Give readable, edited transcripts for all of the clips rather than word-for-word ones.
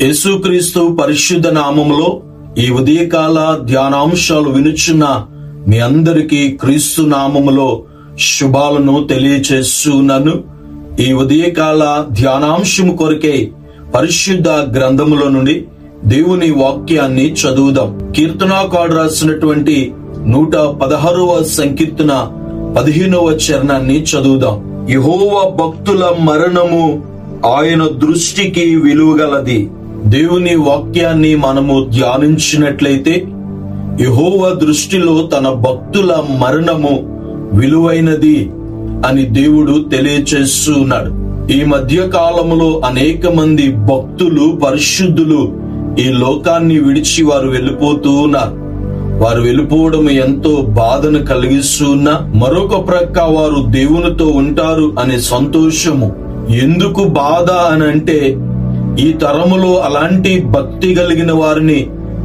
యేసుక్రీస్తు పరిశుద్ధ నామములో ఈ ఉదయకాల ధ్యానాంశాలు వినుచున్న మీ అందరికీ క్రీస్తు నామములో శుభాలను తెలియచేస్తున్నాను. ఈ ఉదయకాల ధ్యానాంశము కొరకే పరిశుద్ధ గ్రంథములో నుండి దేవుని వాక్యాన్ని చదువుదాం. కీర్తనాకారుడు రాసినటువంటి 116వ సంకీర్తన 15వ చరణాన్ని చదువుదాం. యెహోవా భక్తుల మరణము ఆయన దృష్టికి విలువగలది. దేవుని వాక్యాన్ని మనము ధ్యానించినట్లయితే యెహోవా దృష్టిలో తన భక్తుల మరణము విలువైనది అని దేవుడు తెలియచేస్తున్నాడు. ఈ మధ్య కాలములో అనేక మంది భక్తులు, పరిశుద్ధులు ఈ లోకాన్ని విడిచి వారు వెళ్ళిపోతూ ఉన్నారు. వారు వెళ్ళిపోవడం ఎంతో బాధను కలిగిస్తున్నా, మరొక ప్రక్క వారు దేవునితో ఉంటారు అనే సంతోషము. ఎందుకు బాధ అని అంటే, ఈ తరములో అలాంటి భక్తి కలిగిన వారిని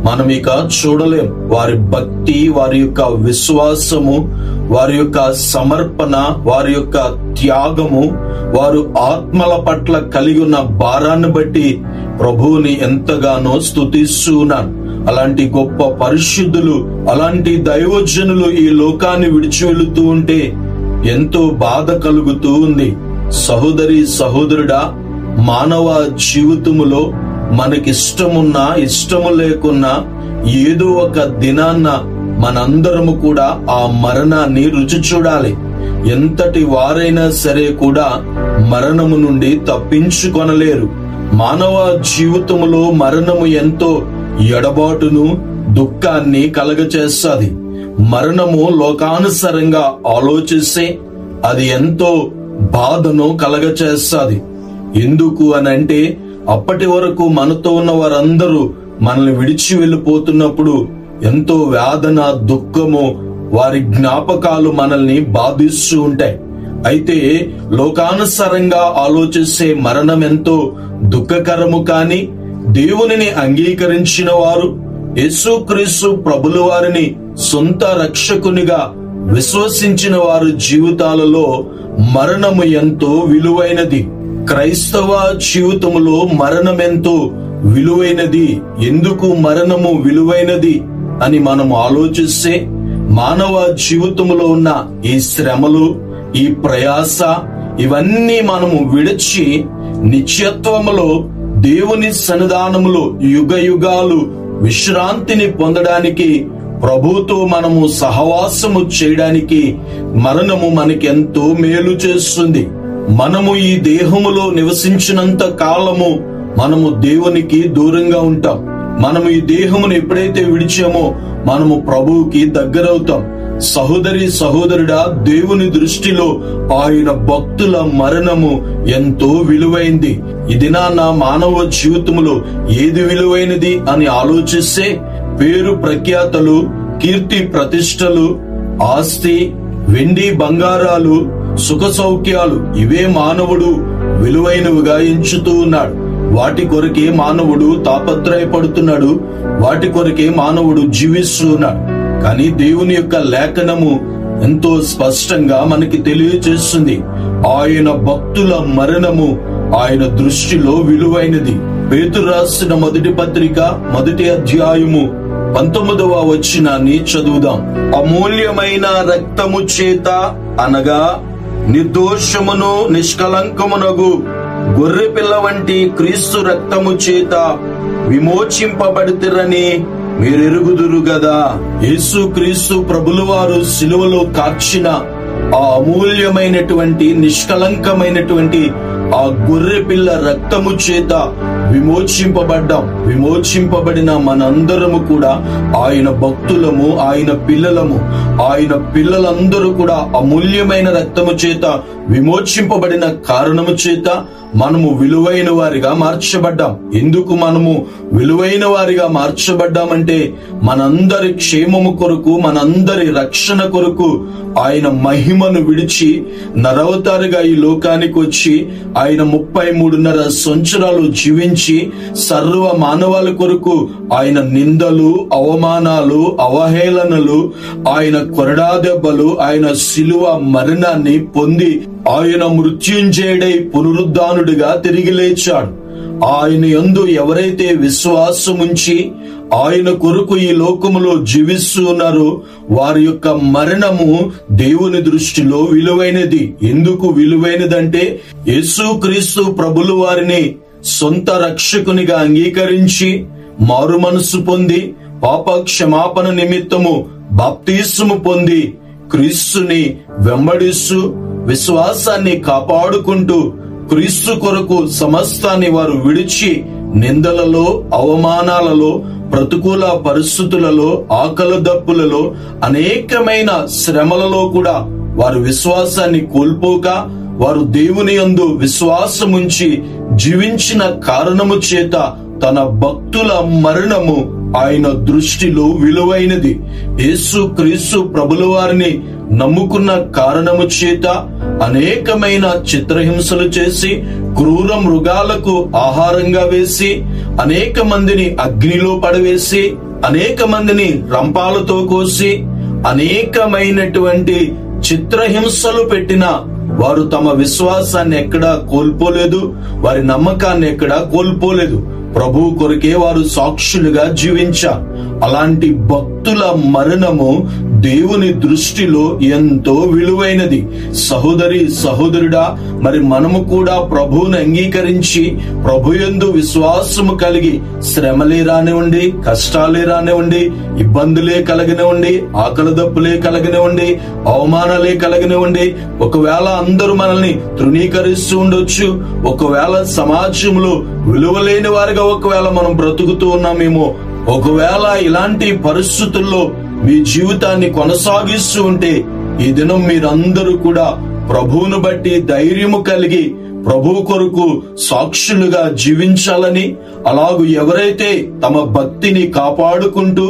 మనం ఇక చూడలేం. వారి భక్తి, వారి యొక్క విశ్వాసము, వారి యొక్క సమర్పణ, వారి యొక్క త్యాగము, వారు ఆత్మల పట్ల కలిగి ఉన్న భారాన్ని బట్టి ప్రభువుని ఎంతగానో స్తుతిస్తున్నాను. అలాంటి గొప్ప పరిశుద్ధులు, అలాంటి దైవజనులు ఈ లోకాన్ని విడిచి వెళుతూ ఉంటే ఎంతో బాధ కలుగుతూ ఉంది. సహోదరి సహోదరుడా, మానవ జీవితములో మనకిష్టమున్నా ఇష్టము లేకున్నా ఏదో ఒక దినాన్న మనందరము కూడా ఆ మరణాన్ని రుచి చూడాలి. ఎంతటి వారైనా సరే కూడా మరణము నుండి తప్పించుకొనలేరు. మానవ జీవితములో మరణము ఎంతో ఎడబాటును, దుఃఖాన్ని కలగచేస్తాది. మరణము లోకానుసారంగా ఆలోచిస్తే అది ఎంతో బాధను కలగచేస్తాది. ఎందుకు అనంటే, అప్పటి వరకు మనతో ఉన్న వారందరూ మనల్ని విడిచి వెళ్ళిపోతున్నప్పుడు ఎంతో వేదన, దుఃఖము, వారి జ్ఞాపకాలు మనల్ని బాధిస్తూ ఉంటాయి. అయితే లోకానుసారంగా ఆలోచిస్తే మరణం ఎంతో దుఃఖకరము. కానీ దేవునిని అంగీకరించిన వారు, యేసుక్రీస్తు ప్రభుల వారిని సొంత రక్షకునిగా విశ్వసించిన వారి జీవితాలలో మరణము ఎంతో విలువైనది. క్రైస్తవ జీవితంలో మరణం ఎంతో విలువైనది. ఎందుకు మరణము విలువైనది అని మనం ఆలోచిస్తే, మానవ జీవితంలో ఉన్న ఈ శ్రమలు, ఈ ప్రయాస, ఇవన్నీ మనము విడిచి నిత్యత్వములో దేవుని సన్నిధానములో యుగ యుగాలు విశ్రాంతిని పొందడానికి, ప్రభుతో మనము సహవాసము చేయడానికి మరణము మనకెంతో మేలు చేస్తుంది. మనము ఈ దేహములో నివసించినంత కాలము మనము దేవునికి దూరంగా ఉంటాం. మనము ఈ దేహమును ఎప్పుడైతే విడిచామో మనము ప్రభువుకి దగ్గరవుతాం. సహోదరి సహోదరుడా, దేవుని దృష్టిలో ఆయన భక్తుల మరణము ఎంతో విలువైంది. ఇది నా మానవ జీవితములో ఏది విలువైనది అని ఆలోచిస్తే, పేరు ప్రఖ్యాతలు, కీర్తి ప్రతిష్టలు, ఆస్తి, వెండి బంగారాలు, సుఖ సౌఖ్యాలు, ఇవే మానవుడు విలువైనవిగా ఎంచుతూ ఉన్నాడు. వాటి కొరకే మానవుడు తాపత్రయపడుతున్నాడు. వాటి కొరకే మానవుడు జీవిస్తున్నాడు. కానీ దేవుని యొక్క లేఖనము ఎంతో స్పష్టంగా మనకి తెలియజేస్తుంది, ఆయన భక్తుల మరణము ఆయన దృష్టిలో విలువైనది. పేతురు రాసిన మొదటి పత్రిక 1వ అధ్యాయము 19వ వచనాన్ని చదువుదాం. అమూల్యమైన రక్తము చేత, అనగా నిర్దోషమును నిష్కలంకమునగు గొర్రె పిల్ల వంటి క్రీస్తు రక్తము చేత విమోచింపబడితిరని మీరెరుగుదురు గదా. యేసు క్రీస్తు ప్రభుల వారు సిలువలో కార్చిన ఆ అమూల్యమైనటువంటి, నిష్కలంకమైనటువంటి ఆ గొర్రె పిల్ల రక్తము చేత విమోచింపబడ్డాం. విమోచింపబడిన మనందరము కూడా ఆయన భక్తులము, ఆయన పిల్లలము. ఆయన పిల్లలందరూ కూడా అమూల్యమైన రక్తము చేత విమోచింపబడిన కారణము చేత మనము విలువైన వారిగా మార్చబడ్డాం. ఎందుకు మనము విలువైన వారిగా మార్చబడ్డామంటే, మనందరి క్షేమము కొరకు, మనందరి రక్షణ కొరకు ఆయన మహిమను విడిచి నరవతారుగా ఈ లోకానికి వచ్చి ఆయన 33.5 సంవత్సరాలు జీవించి సర్వ మానవాళి కొరకు ఆయన నిందలు, అవమానాలు, అవహేళనలు, ఆయన కొరడా దెబ్బలు, ఆయన శిలువ మరణాన్ని పొంది ఆయన మృత్యుంజయుడై పునరుద్ధానుడిగా తిరిగి లేచాడు. ఆయన యందు ఎవరైతే విశ్వాసముంచి ఆయన కొరకు ఈ లోకములో జీవిస్తూ ఉన్నారో వారి యొక్క మరణము దేవుని దృష్టిలో విలువైనది. ఎందుకు విలువైనదంటే యేసుక్రీస్తు ప్రభులు వారిని సొంత రక్షకునిగా అంగీకరించి మారు మనసు పొంది పాప క్షమాపణ నిమిత్తము బాప్తిస్మము పొంది క్రీస్తుని వెంబడిస్తూ విశ్వాసాన్ని కాపాడుకుంటూ క్రీస్తు కొరకు సమస్తాన్ని వారు విడిచి నిందలలో, అవమానాలలో, ప్రతికూల పరిస్థితులలో, ఆకలి దప్పులలో, అనేకమైన శ్రమలలో కూడా వారు విశ్వాసాన్ని కోల్పోక వారు దేవుని యందు విశ్వాసముంచి జీవించిన కారణము చేత తన భక్తుల మరణము ఆయన దృష్టిలో విలువైనది. యేసు క్రీస్తు ప్రభుల వారిని నమ్ముకున్న కారణము చేత అనేకమైన చిత్రహింసలు చేసి క్రూర మృగాలకు ఆహారంగా వేసి అనేక మందిని అగ్నిలో పడవేసి అనేక మందిని రంపాలతో కోసి అనేకమైనటువంటి చిత్రహింసలు పెట్టిన వారు తమ విశ్వాసాన్ని ఎక్కడా కోల్పోలేదు, వారి నమ్మకాన్ని ఎక్కడా కోల్పోలేదు. ప్రభు కొరకే వారు సాక్షులుగా జీవించారు. అలాంటి భక్తుల మరణము దేవుని దృష్టిలో ఎంతో విలువైనది. సహోదరి సహోదరుడా, మరి మనము కూడా ప్రభువుని అంగీకరించి ప్రభుయందు విశ్వాసము కలిగి శ్రమలే రానివ్వండి, కష్టాలే రానివ్వండి, ఇబ్బందులే కలగనివ్వండి, ఆకలి దప్పులే కలగనివ్వండి, అవమానాలే కలగనివ్వండి, ఒకవేళ అందరూ మనల్ని తృణీకరిస్తూ ఉండొచ్చు, ఒకవేళ సమాజంలో విలువలేని వారిగా ఒకవేళ మనం బ్రతుకుతూ ఉన్నామేమో, ఒకవేళ ఇలాంటి పరిస్థితుల్లో మీ జీవితాన్ని కొనసాగిస్తూ ఉంటే ఈ దినం మీరందరూ కూడా ప్రభువును బట్టి ధైర్యము కలిగి ప్రభు కొరకు సాక్షులుగా జీవించాలని, అలాగూ ఎవరైతే తమ భక్తిని కాపాడుకుంటూ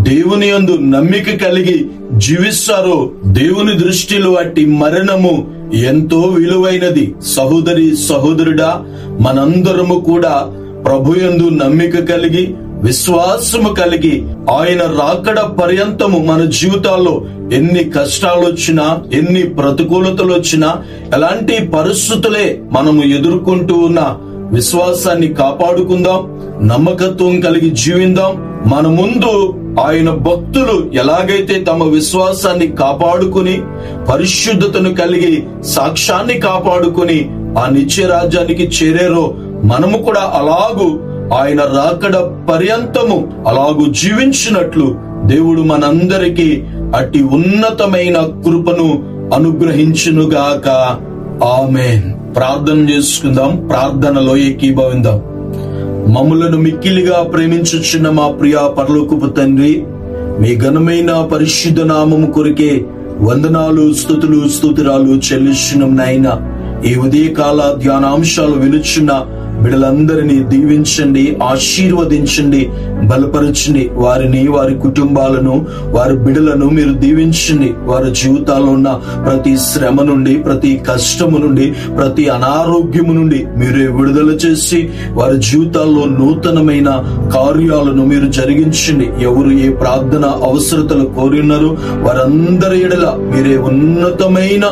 దేవుని యందు నమ్మిక కలిగి జీవిస్తారో దేవుని దృష్టిలో అట్టి మరణము ఎంతో విలువైనది. సహోదరి సహోదరుడా, మనందరము కూడా ప్రభుయందు నమ్మిక కలిగి విశ్వాసము కలిగి ఆయన రాకడ పర్యంతము మన జీవితాల్లో ఎన్ని కష్టాలు వచ్చినా, ఎన్ని ప్రతికూలతలు వచ్చినా, ఎలాంటి పరిస్థితులే మనము ఎదుర్కొంటూ ఉన్న విశ్వాసాన్ని కాపాడుకుందాం, నమ్మకత్వం కలిగి జీవిందాం. మన ముందు ఆయన భక్తులు ఎలాగైతే తమ విశ్వాసాన్ని కాపాడుకుని పరిశుద్ధతను కలిగి సాక్ష్యాన్ని కాపాడుకుని ఆ నిత్య రాజ్యానికి చేరారో మనము కూడా అలాగూ ఆయన రాకడ పర్యంతము అలాగూ జీవించినట్లు దేవుడు మనందరికీ అట్టి ఉన్నతమైన కృపను అనుగ్రహించునుగాక. ఆమేన్. ప్రార్థన చేసుకుందాం. ప్రార్థనలో ఏకీభవిందాం. మమ్ములను మిక్కిలిగా ప్రేమించుచున్న మా ప్రియ పరలోకపు తండ్రి, మీ ఘనమైన పరిశుద్ధ నామము కొరకే వందనాలు, స్తుతులు, స్తుతిరాలు చెల్లించున్నాం నాయనా. ఈ ఉదయకాల ధ్యానాంశాలు వినుచున్న బిడ్డలందరినీ దీవించండి, ఆశీర్వదించండి, బలపరచండి. వారిని, వారి కుటుంబాలను, వారి బిడ్డలను మీరు దీవించండి. వారి జీవితాల్లో ఉన్న ప్రతి శ్రమ నుండి, ప్రతి కష్టము నుండి, ప్రతి అనారోగ్యము నుండి మీరే విడుదల చేసి వారి జీవితాల్లో నూతనమైన కార్యాలను మీరు జరిగించండి. ఎవరు ఏ ప్రార్థన అవసరతలు కోరినారో వారందరి ఎడల మీరే ఉన్నతమైన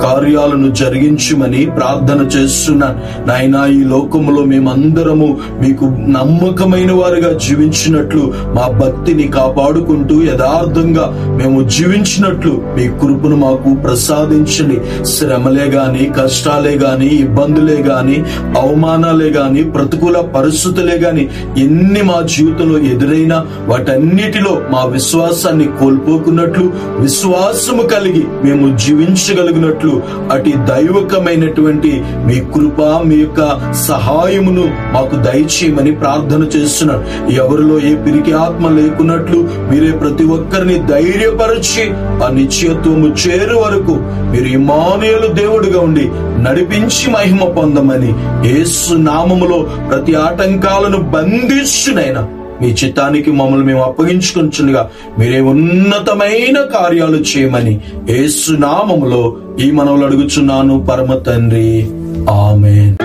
కార్యాలను జరిగించమని ప్రార్థన చేస్తున్నాను నాయనా. ఈ లోకములో మేమందరము మీకు నమ్మకమైన వారుగా జీవించినట్లు, మా భక్తిని కాపాడుకుంటూ యథార్థంగా మేము జీవించినట్లు మీ కృపను మాకు ప్రసాదించండి. శ్రమలే గాని, కష్టాలే గాని, ఇబ్బందులే గాని, అవమానాలే గాని, ప్రతికూల పరిస్థితులే గాని ఎన్ని మా జీవితంలో ఎదురైనా వాటన్నిటిలో మా విశ్వాసాన్ని కోల్పోకున్నట్లు, విశ్వాసము కలిగి మేము జీవించగలిగినట్లు అటు దైవకమైనటువంటి మీ కృప, మీ యొక్క సహాయమును మాకు దయచేయమని ప్రార్థన చేస్తున్నాను. ఎవరిలో ఏ పిరికి ఆత్మ లేకున్నట్లు మీరే ప్రతి ఒక్కరిని ధైర్యపరిచి ఆ నిశ్చయత్వము చేరు వరకు మీరు ఇమ్మానుయేలు దేవుడిగా ఉండి నడిపించి మహిమ పొందమని యేసు నామములో ప్రతి ఆటంకాలను బంధించునైనా మీ చిత్తానికి మమ్మల్ని మేము అప్పగించుకుంటుండగా మీరే ఉన్నతమైన కార్యాలు చేయమని యేసు నామములో ఈ మనవులు అడుగుచున్నాను పరమ తండ్రి. ఆమేన్.